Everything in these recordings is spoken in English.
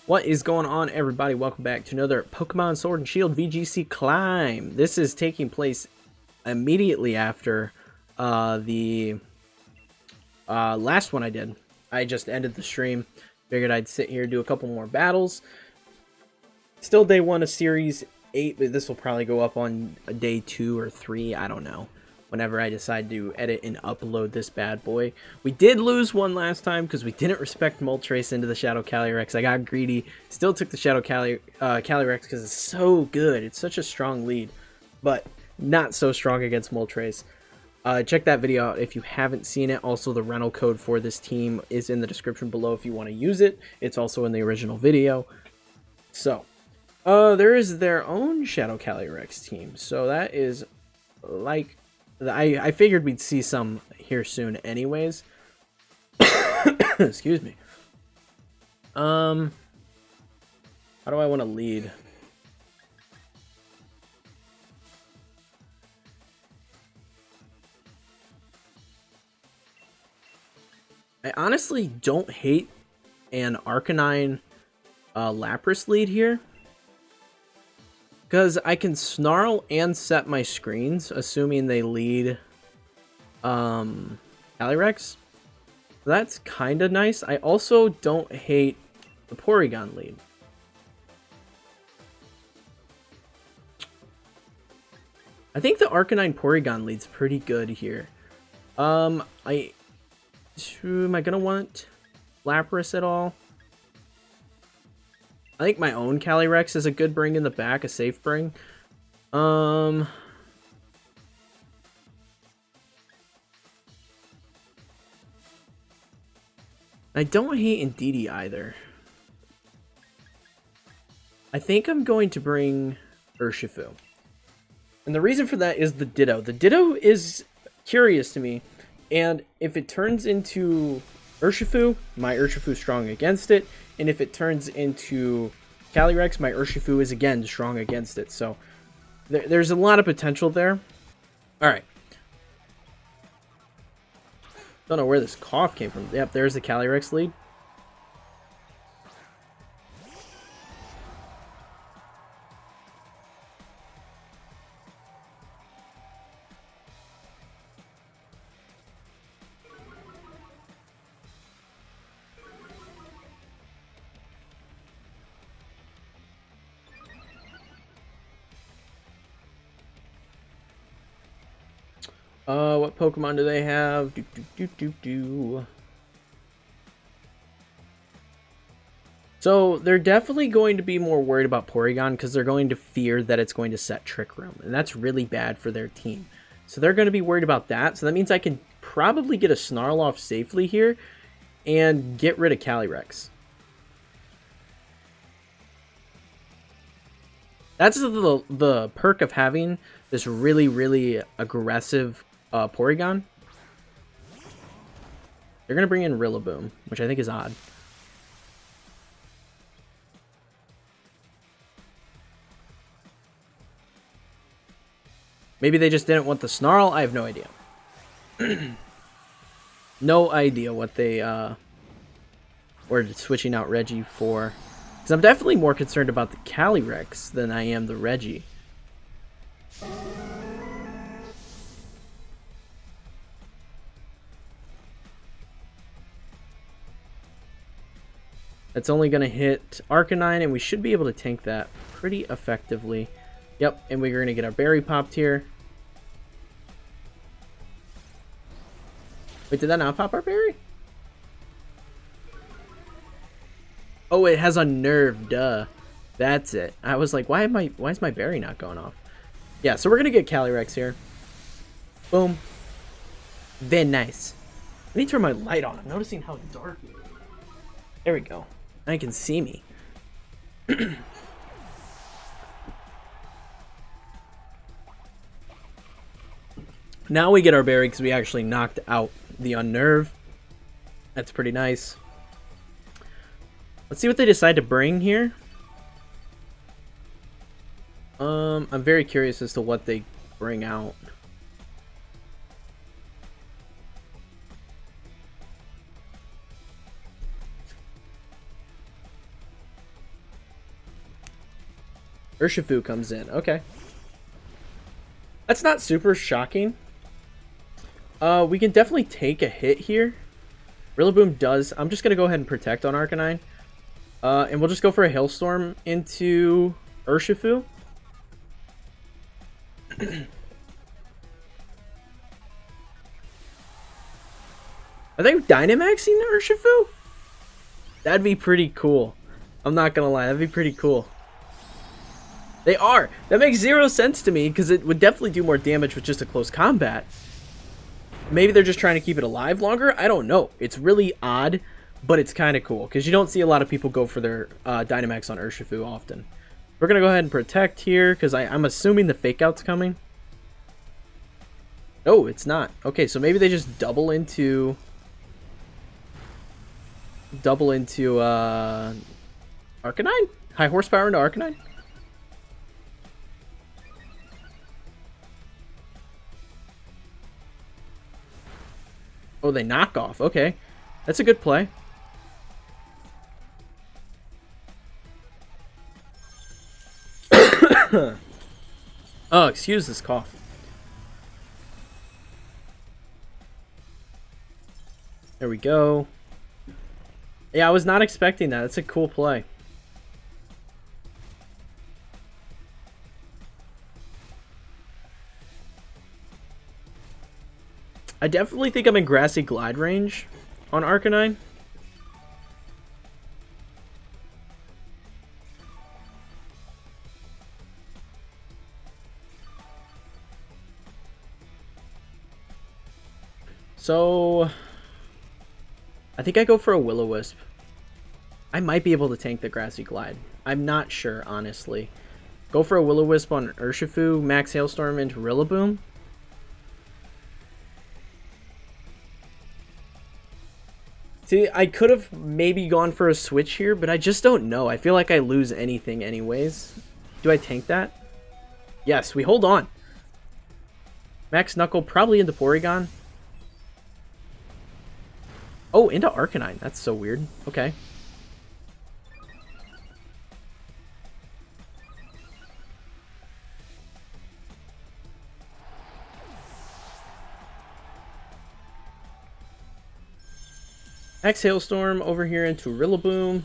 What is going on, everybody? Welcome back to another Pokemon Sword and Shield VGC climb. This is taking place immediately after the last one I did. I just ended the stream. Figured I'd sit here, do a couple more battles. Still day 1 of Series 8, but this will probably go up on day 2 or 3. I don't know. Whenever I decide to edit and upload this bad boy. We did lose one last time because we didn't respect Moltres into the Shadow Calyrex. I got greedy. Still took the Shadow Calyrex because it's so good. It's such a strong lead, but not so strong against Moltres. Check that video out if you haven't seen it. Also, the rental code for this team is in the description below if you want to use it. It's also in the original video. So, there is their own Shadow Calyrex team. So that is like... I figured we'd see some here soon anyways. Excuse me. How do I want to lead? I honestly don't hate an Arcanine Lapras lead here, because I can snarl and set my screens, assuming they lead Calyrex. That's kind of nice. I also don't hate the Porygon lead. I think the Arcanine Porygon lead's pretty good here. Am I gonna want Lapras at all? I think my own Calyrex is a good bring in the back, a safe bring. I don't hate Indeedee either. I think I'm going to bring Urshifu. And the reason for that is the Ditto. The Ditto is curious to me, and if it turns into Urshifu, my Urshifu's strong against it. And if it turns into Calyrex, my Urshifu is again strong against it. So there's a lot of potential there. Alright. Don't know where this cough came from. Yep, there's the Calyrex lead. What Pokemon do they have? So they're definitely going to be more worried about Porygon because they're going to fear that it's going to set Trick Room, and that's really bad for their team. So they're going to be worried about that. So that means I can probably get a Snarl off safely here and get rid of Calyrex. That's the perk of having this really, really aggressive Porygon. They're going to bring in Rillaboom, which I think is odd. Maybe they just didn't want the Snarl. I have no idea. No idea what they were switching out Reggie for. Because I'm definitely more concerned about the Calyrex than I am the Reggie. That's only going to hit Arcanine, and we should be able to tank that pretty effectively. Yep, and we're going to get our berry popped here. Wait, did that not pop our berry? Oh, it has Unnerved, duh. That's it. I was like, why is my berry not going off? Yeah, so we're going to get Calyrex here. Boom. Very nice. I need to turn my light on. I'm noticing how dark it is. There we go. I can see me. Now we get our berry because we actually knocked out the Unnerve. That's pretty nice. Let's see what they decide to bring here. I'm very curious as to what they bring out. Urshifu comes in. Okay. That's not super shocking. We can definitely take a hit here. Rillaboom does. I'm just going to go ahead and protect on Arcanine. And we'll just go for a Hailstorm into Urshifu. Are they Dynamaxing Urshifu? That'd be pretty cool. I'm not gonna lie, that'd be pretty cool. They are. That makes zero sense to me because it would definitely do more damage with just a close combat. Maybe they're just trying to keep it alive longer. I don't know. It's really odd, but it's kind of cool because you don't see a lot of people go for their Dynamax on Urshifu often. We're gonna go ahead and protect here because I'm assuming the Fake Out's coming. Oh, it's not. Okay, so maybe they just double into Arcanine? High horsepower into Arcanine? Oh, they knock off. Okay. That's a good play. Oh, excuse this cough. There we go. Yeah, I was not expecting that. That's a cool play. I definitely think I'm in Grassy Glide range on Arcanine. So I think I go for a Will-O-Wisp. I might be able to tank the Grassy Glide. I'm not sure, honestly. Go for a Will-O-Wisp on Urshifu, max Hailstorm into Rillaboom. See, I could have maybe gone for a switch here, but I just don't know. I feel like I lose anything anyways. Do I tank that? Yes, we hold on. Max Knuckle probably into Porygon. Oh, into Arcanine. That's so weird. Okay. Max Hailstorm over here into Rillaboom.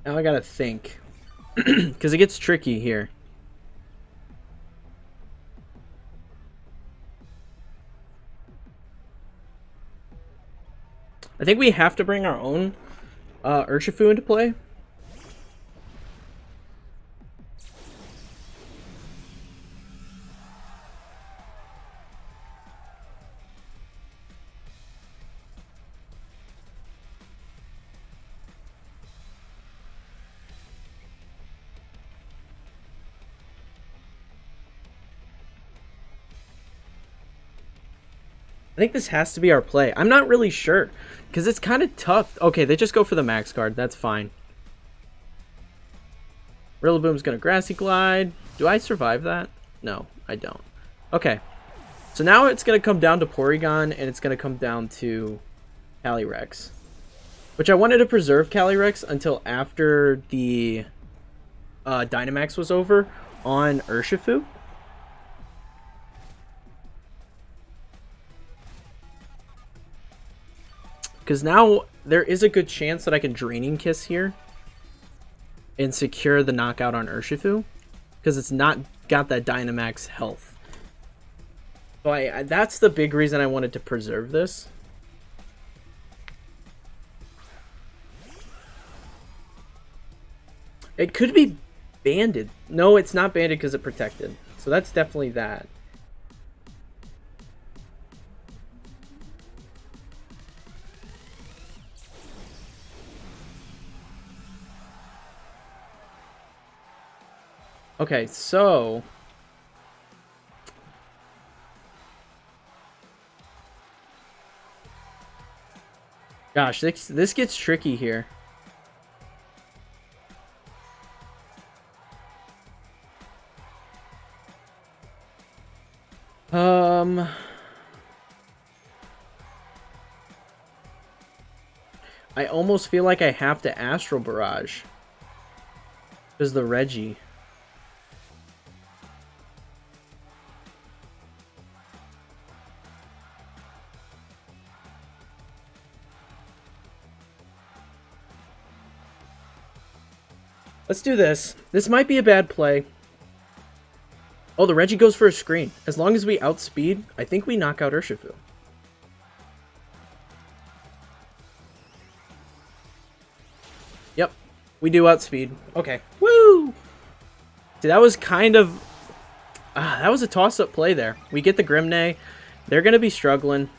Now I gotta think. Because it gets tricky here. I think we have to bring our own Urshifu into play. I think this has to be our play. I'm not really sure because it's kind of tough. Okay, they just go for the max card. That's fine. Rillaboom's going to Grassy Glide. Do I survive that? No, I don't. Okay. So now it's going to come down to Porygon and it's going to come down to Calyrex. Which I wanted to preserve Calyrex until after the Dynamax was over on Urshifu. Because now there is a good chance that I can Draining Kiss here and secure the knockout on Urshifu. Because it's not got that Dynamax health. So that's the big reason I wanted to preserve this. It could be banded. No, it's not banded because it protected. So that's definitely that. Okay, so gosh, this gets tricky here. I almost feel like I have to Astral Barrage. Because the Reggie. Let's do this. This might be a bad play. Oh, the Reggie goes for a screen. As long as we outspeed, I think we knock out Urshifu. Yep, we do outspeed. Okay. Woo! See, that was kind of... that was a toss-up play there. We get the Grimnay. They're going to be struggling.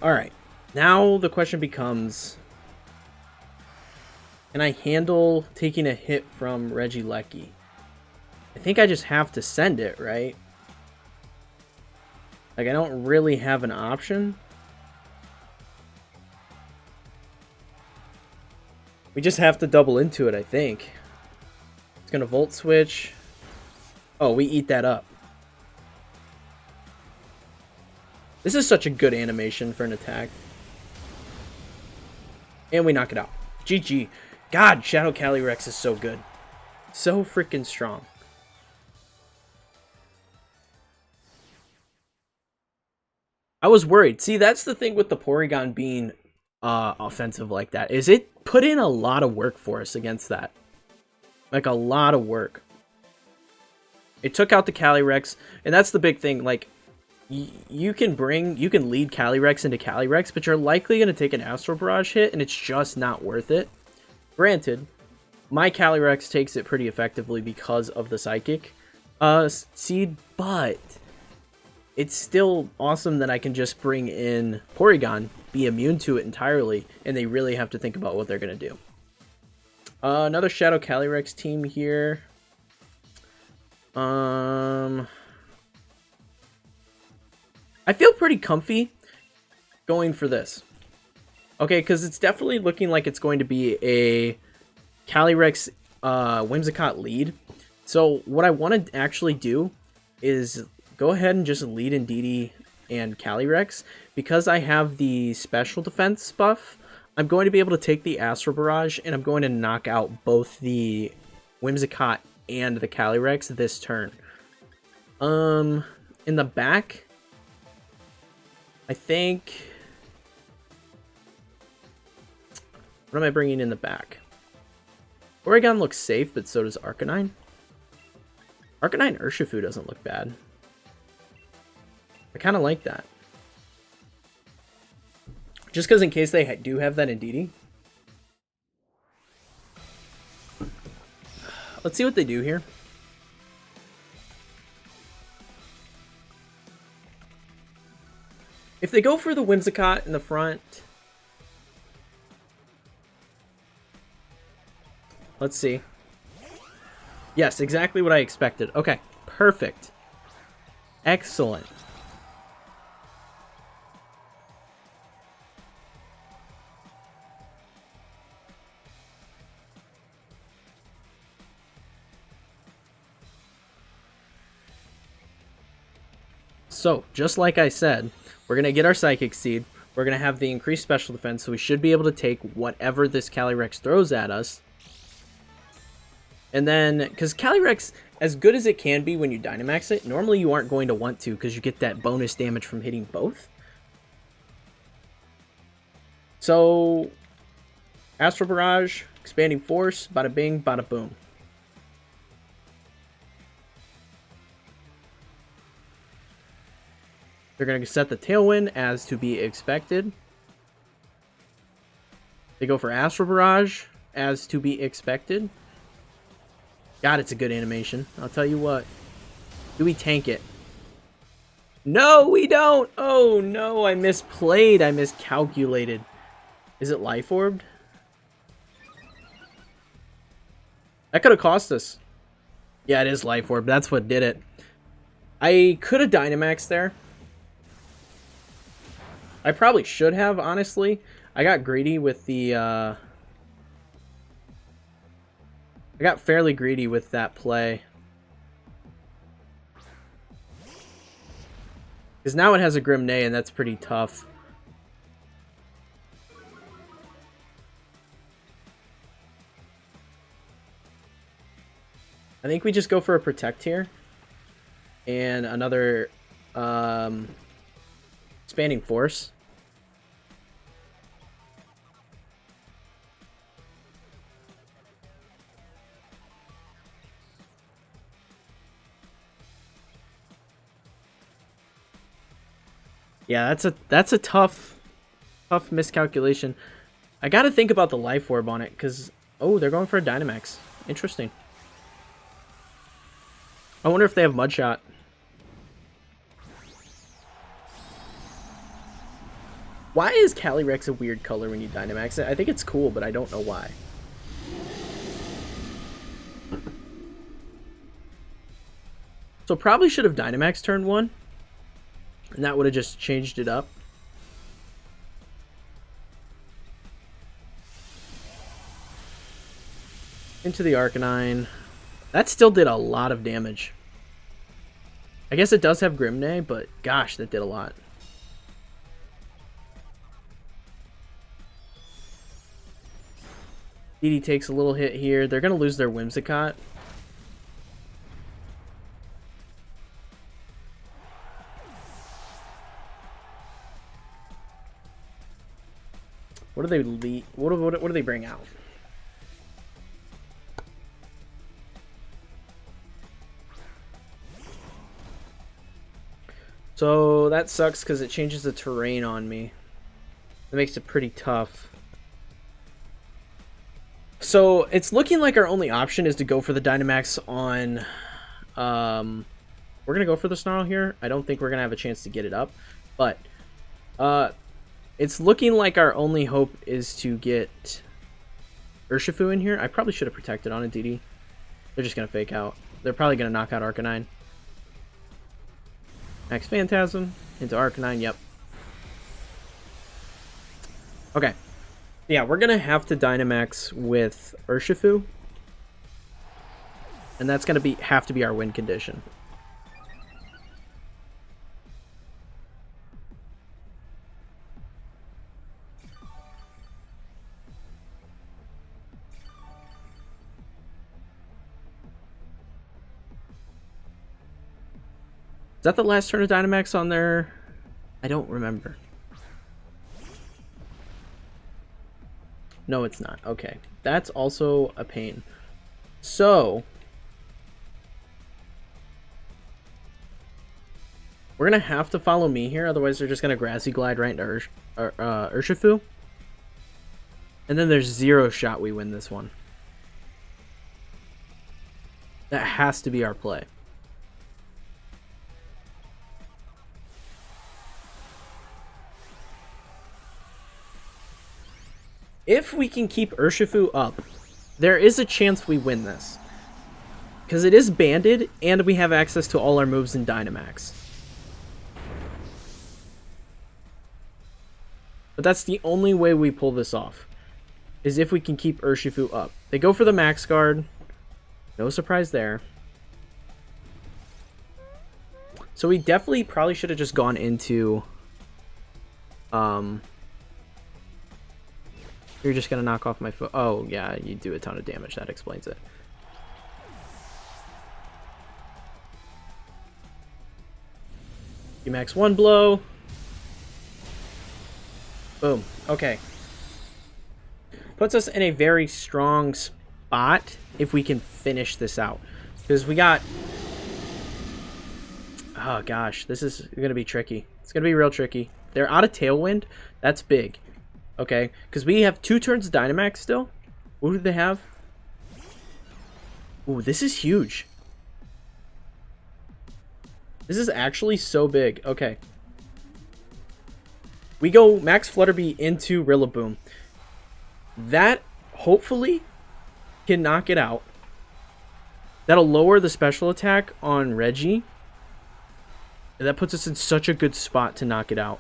Alright, now the question becomes, can I handle taking a hit from Regieleki? I think I just have to send it, right? Like, I don't really have an option. We just have to double into it, I think. It's going to Volt Switch. Oh, we eat that up. This is such a good animation for an attack. And we knock it out. GG. God, Shadow Calyrex is so good. So freaking strong. I was worried. See, that's the thing with the Porygon being offensive like that, is it put in a lot of work for us against that. Like, a lot of work. It took out the Calyrex, and that's the big thing. Like, you can lead Calyrex into Calyrex, but you're likely going to take an Astral Barrage hit, and it's just not worth it. Granted, my Calyrex takes it pretty effectively because of the Psychic Seed, but it's still awesome that I can just bring in Porygon, be immune to it entirely, and they really have to think about what they're going to do. Another Shadow Calyrex team here. I feel pretty comfy going for this. Okay, because it's definitely looking like it's going to be a Calyrex Whimsicott lead. So what I want to actually do is go ahead and just lead Indeedee and Calyrex. Because I have the special defense buff, I'm going to be able to take the Astral Barrage, and I'm going to knock out both the Whimsicott and the Calyrex this turn. In the back, I think... What am I bringing in the back? Porygon looks safe, but so does Arcanine. Arcanine Urshifu doesn't look bad. I kind of like that. Just because in case they do have that Indeedee. Let's see what they do here. If they go for the Whimsicott in the front... Let's see. Yes, exactly what I expected. Okay, perfect. Excellent. So, just like I said, we're going to get our Psychic Seed. We're going to have the increased special defense, so we should be able to take whatever this Calyrex throws at us. And then, because Calyrex, as good as it can be when you Dynamax it, normally you aren't going to want to because you get that bonus damage from hitting both. So, Astral Barrage, Expanding Force, bada bing, bada boom. They're going to set the Tailwind as to be expected. They go for Astral Barrage as to be expected. God, it's a good animation. I'll tell you what. Do we tank it? No, we don't! Oh, no, I misplayed. I miscalculated. Is it Life Orbed? That could have cost us. Yeah, it is Life Orb. That's what did it. I could have Dynamaxed there. I probably should have, honestly. I got greedy with the... I got fairly greedy with that play. Because now it has a Grim Neigh, and that's pretty tough. I think we just go for a Protect here. And another Expanding Force. Yeah, that's a tough miscalculation. I gotta think about the Life Orb on it, because... Oh, they're going for a Dynamax. Interesting. I wonder if they have Mudshot. Why is Calyrex a weird color when you Dynamax it? I think it's cool, but I don't know why. So probably should have Dynamax turn 1. And that would have just changed it up. Into the Arcanine. That still did a lot of damage. I guess it does have Grim Neigh, but gosh, that did a lot. DD takes a little hit here. They're going to lose their Whimsicott. What do they what do they bring out? So that sucks because it changes the terrain on me. It makes it pretty tough. So it's looking like our only option is to go for the Dynamax on... we're going to go for the Snarl here. I don't think we're going to have a chance to get it up. But it's looking like our only hope is to get Urshifu in here. I probably should have protected on a DD. They're just going to fake out. They're probably going to knock out Arcanine. Max Phantasm into Arcanine. Yep. Okay. Yeah, we're going to have to Dynamax with Urshifu. And that's going to have to be our win condition. Is that the last turn of Dynamax on there? I don't remember. No, it's not. Okay. That's also a pain. So, we're going to have to follow me here. Otherwise, they're just going to Grassy Glide right into Urshifu. And then there's zero shot we win this one. That has to be our play. If we can keep Urshifu up, there is a chance we win this. Because it is banded, and we have access to all our moves in Dynamax. But that's the only way we pull this off, is if we can keep Urshifu up. They go for the Max Guard. No surprise there. So we definitely probably should have just gone into... You're just going to knock off my foot. Oh, yeah, you do a ton of damage. That explains it. You max one blow. Boom. Okay. Puts us in a very strong spot if we can finish this out. Because we got... Oh, gosh. This is going to be tricky. It's going to be real tricky. They're out of Tailwind. That's big. Okay, because we have 2 turns of Dynamax still. What do they have? Ooh, this is huge. This is actually so big. Okay. We go Max Flutterby into Rillaboom. That, hopefully, can knock it out. That'll lower the special attack on Reggie. And that puts us in such a good spot to knock it out.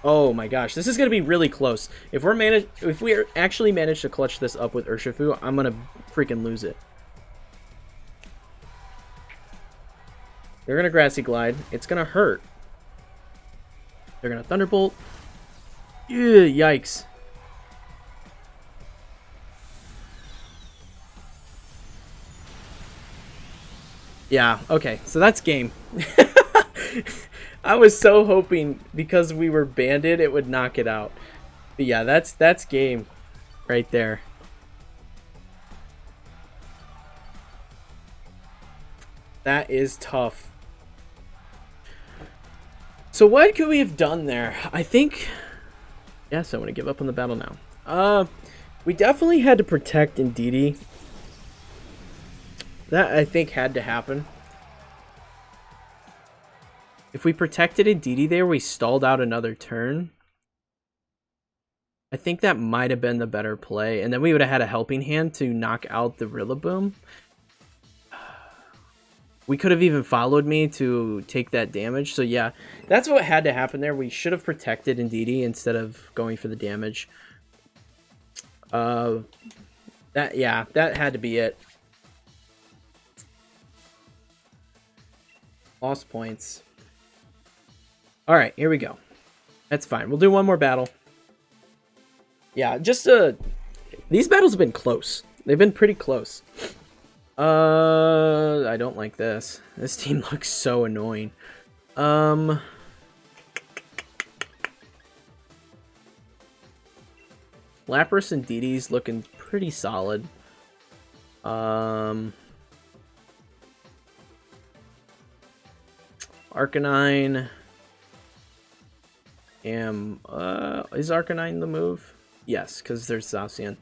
Oh my gosh, this is gonna be really close. If we actually manage to clutch this up with Urshifu, I'm gonna freaking lose it. They're gonna Grassy Glide. It's gonna hurt. They're gonna Thunderbolt. Ew, yikes. Yeah, okay, so that's game. I was so hoping because we were banded it would knock it out. But yeah, that's game right there. That is tough. So what could we have done there? I think... Yes, I want to give up on the battle now. We definitely had to protect Ndidi. That, I think, had to happen. If we protected Ndidi there, we stalled out another turn. I think that might have been the better play. And then we would have had a helping hand to knock out the Rillaboom. We could have even followed me to take that damage. So yeah, that's what had to happen there. We should have protected Ndidi instead of going for the damage. That had to be it. Lost points. Alright, here we go. That's fine. We'll do one more battle. Yeah, just these battles have been close. They've been pretty close. I don't like this. This team looks so annoying. Lapras and Didi's looking pretty solid. Arcanine. Is Arcanine the move? Yes, because there's Zacian.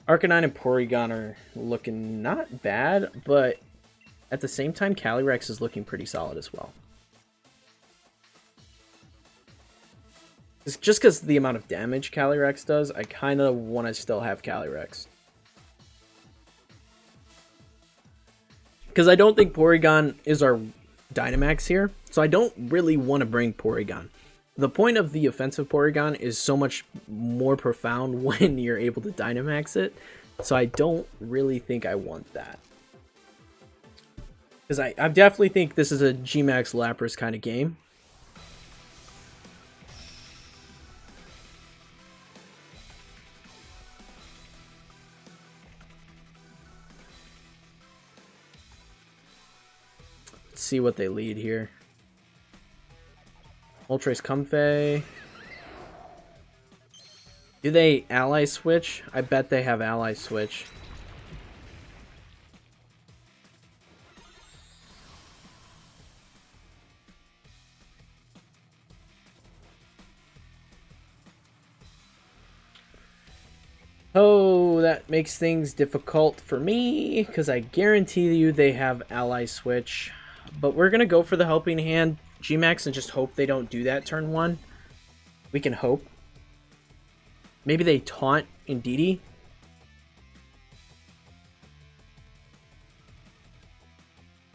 Arcanine and Porygon are looking not bad, but at the same time, Calyrex is looking pretty solid as well. It's just because the amount of damage Calyrex does, I kind of want to still have Calyrex. Because I don't think Porygon is our Dynamax here, so I don't really want to bring Porygon. The point of the offensive Porygon is so much more profound when you're able to Dynamax it, so I don't really think I want that. Because I definitely think this is a G-Max Lapras kind of game. Let's see what they lead here. Moltres Comfey. Do they ally switch? I bet they have ally switch. Oh, that makes things difficult for me because I guarantee you they have ally switch. But we're going to go for the helping hand G-Max and just hope they don't do that turn one. We can hope. Maybe they taunt Ndidi.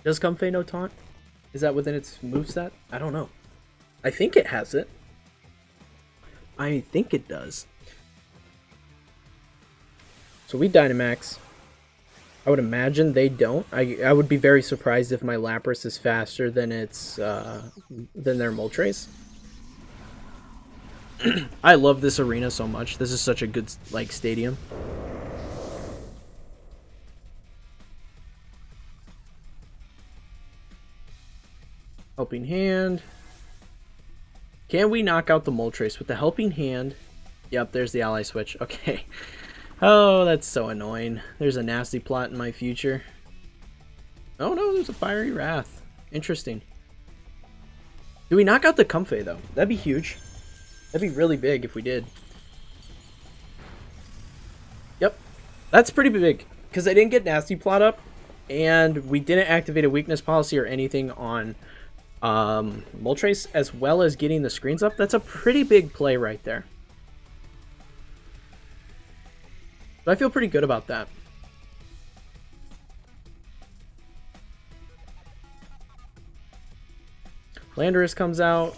Does Comfey no taunt? Is that within its moveset? I don't know. I think it has it. I think it does. So we Dynamax. I would imagine they don't. I would be very surprised if my Lapras is faster than its than their Moltres. I love this arena so much. This is such a good stadium. Helping hand. Can we knock out the Moltres with the helping hand? Yep, there's the ally switch. Okay. Oh, that's so annoying. There's a nasty plot in my future. Oh no, there's a Fiery Wrath. Interesting. Do we knock out the Comfey though? That'd be huge. That'd be really big if we did. Yep. That's pretty big. Because I didn't get nasty plot up. And we didn't activate a weakness policy or anything on Moltres, as well as getting the screens up. That's a pretty big play right there. But I feel pretty good about that. Landorus comes out.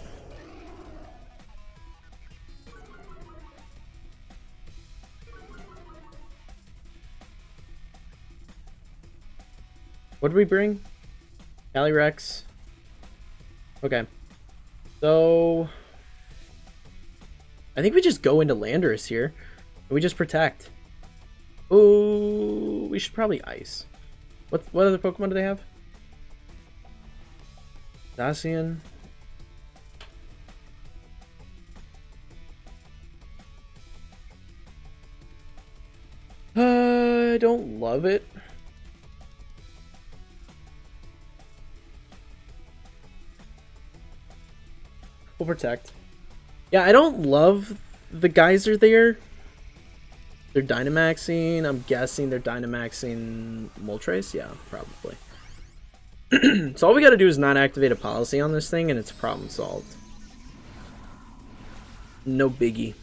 What did we bring? Calyrex. Okay. So I think we just go into Landorus here. We just protect. Oh, we should probably ice. What other Pokemon do they have? Zacian. I don't love it. We'll protect. Yeah, I don't love the geyser there. They're Dynamaxing. I'm guessing they're Dynamaxing Moltres. Yeah, probably. So all we gotta do is not activate a policy on this thing and it's problem solved. No biggie.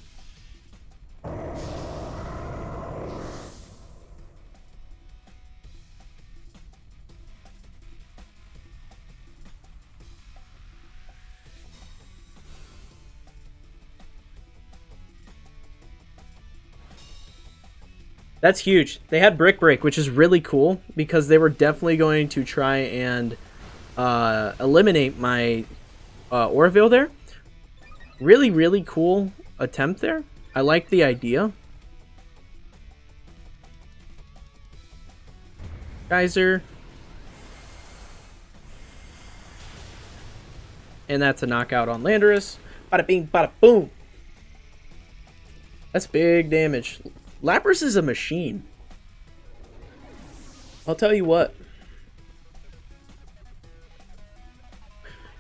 That's huge. They had Brick Break, which is really cool because they were definitely going to try and eliminate my Oroville there. Really, really cool attempt there. I like the idea. Geyser. And that's a knockout on Landorus. Bada bing, bada boom. That's big damage. Lapras is a machine. I'll tell you what.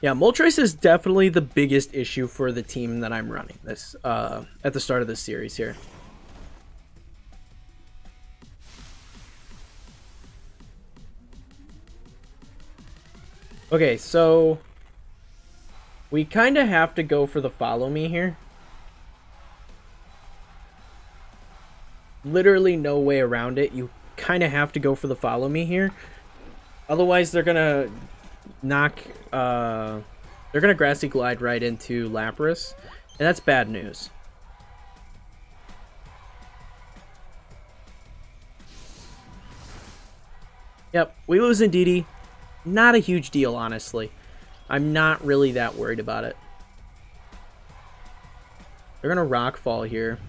Yeah, Moltres is definitely the biggest issue for the team that I'm running this at the start of this series here. Okay, so we kind of have to go for the follow me here. Literally no way around it. You kind of have to go for the follow me here. Otherwise, they're gonna knock. They're gonna Grassy Glide right into Lapras, and that's bad news. Yep, we lose Indeedee. Not a huge deal, honestly. I'm not really that worried about it. They're gonna Rock Fall here.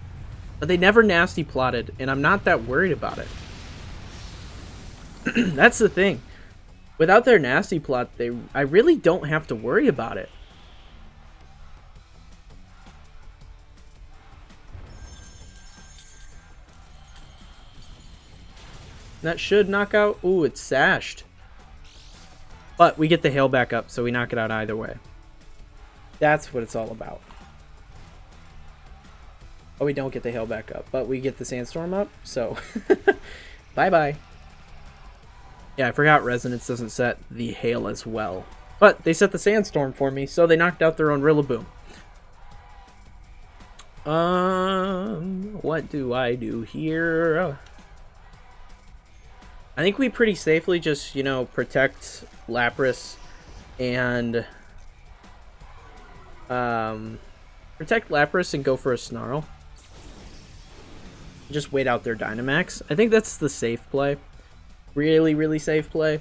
But they never nasty plotted, and I'm not that worried about it. That's the thing. Without their nasty plot, I really don't have to worry about it. That should knock out. Ooh, it's sashed. But we get the hail back up, so we knock it out either way. That's what it's all about. Oh, we don't get the hail back up, but we get the sandstorm up, so bye-bye. Yeah, I forgot Resonance doesn't set the hail as well. But they set the sandstorm for me, so they knocked out their own Rillaboom. What do I do here? I think we pretty safely just, you know, protect Lapras and go for a Snarl. Just wait out their Dynamax. I think that's the safe play. Really, really safe play.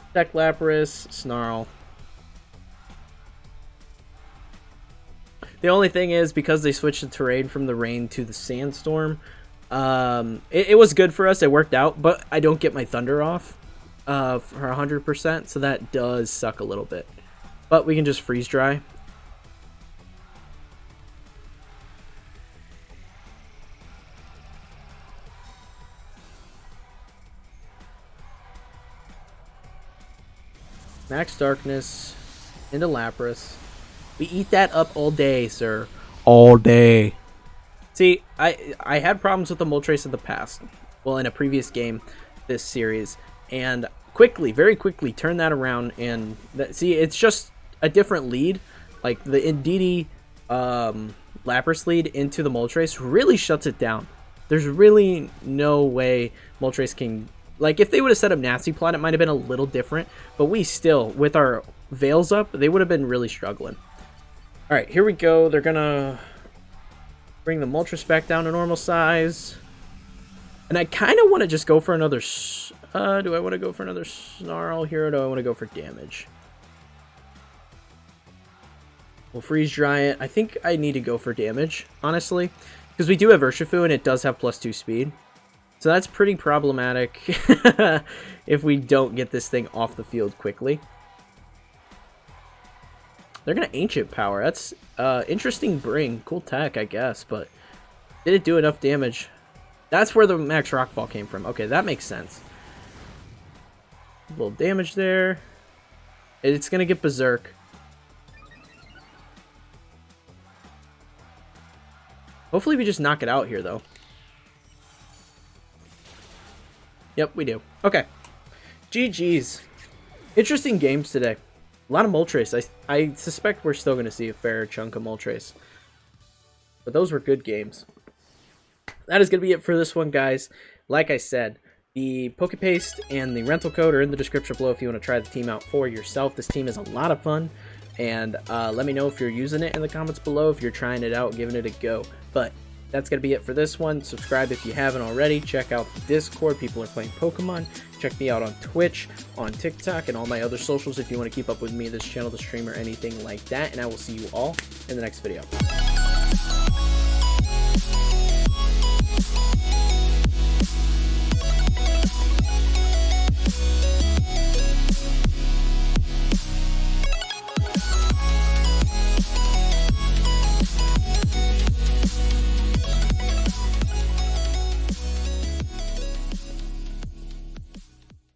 Protect Lapras, Snarl. The only thing is, because they switched the terrain from the rain to the sandstorm, it was good for us. It worked out, but I don't get my Thunder off for 100%, so that does suck a little bit. But we can just freeze dry. Max Darkness into Lapras. We eat that up all day, sir. All day. See, I had problems with the Moltres in the past. Well, in a previous game this series. And quickly, very quickly, turn that around. And see, it's just a different lead. Like, the Indeedee Lapras lead into the Moltres really shuts it down. There's really no way Moltres can... Like, if they would have set up Nasty Plot, it might have been a little different. But we still, with our Veils up, they would have been really struggling. All right, here we go. They're gonna bring the Moltres back down to normal size. And I kind of want to just go for another... do I want to go for another Snarl here, or do I want to go for damage? We'll freeze dry it. I think I need to go for damage, honestly. Because we do have Urshifu, and it does have +2 speed. So that's pretty problematic if we don't get this thing off the field quickly. They're going to Ancient Power. That's interesting bring. Cool tech, I guess, but did it do enough damage? That's where the Max Rockfall came from. Okay, that makes sense. A little damage there. It's going to get Berserk. Hopefully we just knock it out here, though. Yep, we do. Okay. GG's. Interesting games today. A lot of Moltres. I suspect we're still going to see a fair chunk of Moltres. But those were good games. That is going to be it for this one, guys. Like I said, the PokePaste and the rental code are in the description below if you want to try the team out for yourself. This team is a lot of fun. And let me know if you're using it in the comments below, if you're trying it out, giving it a go. But that's going to be it for this one. Subscribe if you haven't already. Check out the Discord. People are playing Pokemon. Check me out on Twitch, on TikTok, and all my other socials if you want to keep up with me, this channel, the stream, or anything like that. And I will see you all in the next video.